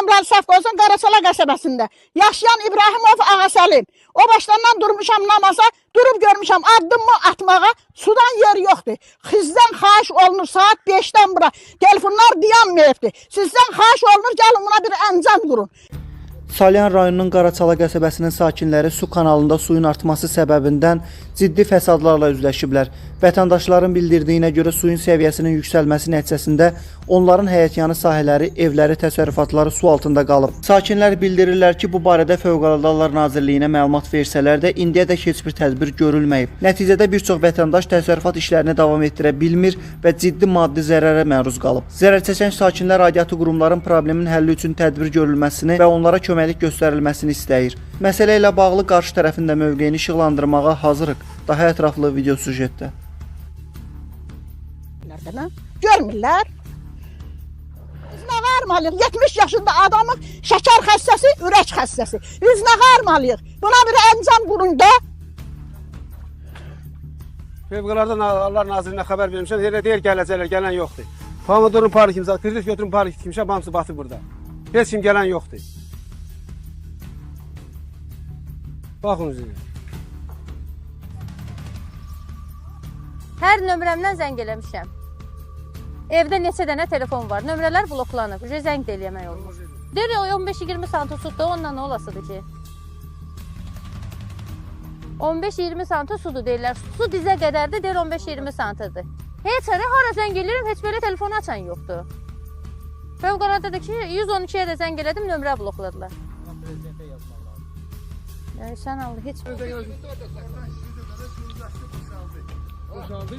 Ömrəli Safqozun Qaraçala qəsəbəsində yaşayan İbrahimov Ağasəlim. O başlarından durmuşam namaza, durub görmüşəm addımımı atmağa sudan yer yoxdur. Sizdən xahiş olunur saat 5-dən bura telefonlar dayanmayıbdır. Sizdən xahiş olunur gəlin buna bir əncam qurun. Salyan rayonunun Qaraçala qəsəbəsinin sakinləri su kanalında suyun artması səbəbindən ciddi fəsadlarla üzləşiblər. Vətəndaşların bildirdiyinə görə suyun səviyyəsinin yüksəlməsi nəticəsində onların həyətyanı sahələri, evləri, təsərrüfatları su altında qalıb. Sakinlər bildirirlər ki, bu barədə Fövqəladə Hallar Nazirliyinə məlumat versələr də indiyədək heç bir tədbir görülməyib. Nəticədə bir çox vətəndaş təsərrüfat işlərini davam etdirə bilmir və ciddi maddi zərərə məruz qalıb. Zərər çəkən sakinlər aidiyyatı qurumların problemin həlli üçün tədbir görülməsini və onlara köməklik göstərilməsini istəyir. Məsələ ilə bağlı qarşı tərəfin də mövqeyini işıqlandırmağa hazırıq. Daha ətraflı video süjetdə. Görmürlər. Üzünə qarmalıyıq. 70 yaşında adamın şəkər xəstəsi, ürək xəstəsi. Üzünə qarmalıyıq. Buna bir əncam qurun da. Fövqəladə Hallar Nazirinə xəbər vermişəm. Elə deyir gələcəklər, gələn yoxdur. Pomidorun parı kimsə, kredit götürün parı kimsə, hamısı batıb burada. Heç kim gələn yoxdur. Baxın üzünə. Hər nömrəmdən zəng eləmişəm. Evdə neçə dənə telefon var. Nömrələr bloklanıb. Zəng də eləmək olmur. Deyir 15-20 santı sudur. Onunla nə olasıdır ki? 15-20 santı sudur deyirlər. Su dizə qədərdir. Deyir 15-20 santıdır. Heç hara zəng eləyirəm. Heç belə telefonu açan yoxdur. Fövqələdədir ki 112-yə də zəng elədim. Nömrə blokladılar. Yəni sən Allah heç Boşaldı.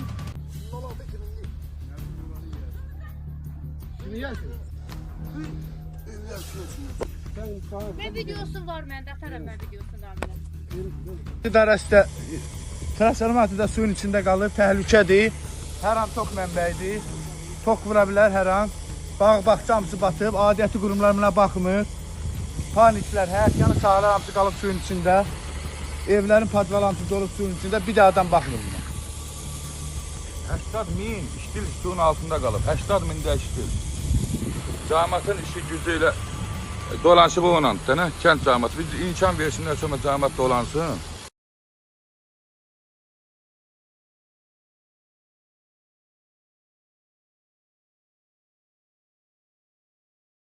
Şimdi gelsin. Ne videosu var məndə? Atarım mən videosunu da. İdarəsində transformatorda suyun içində qalıb, təhlükədir. Hər an tok mənbəyidir. Tok vura bilər hər an. Bağ-bağça hamısı batıb, aidiyyatı qurumlar buna baxmır. Paniklər, həyətyanı sahələr hamısı qalıb suyun içində. Evlərin padvalı hamısı dolub suyun içində, bir də adam baxmır buna. 80.000 işçil suyun altında qalıb, 80.000 də işçil. Cəmiyyətin işi gücü ilə dolanışıb onunla, kənd cəmiyyəti. Biz imkan versinlər, sonra cəmiyyət dolansın.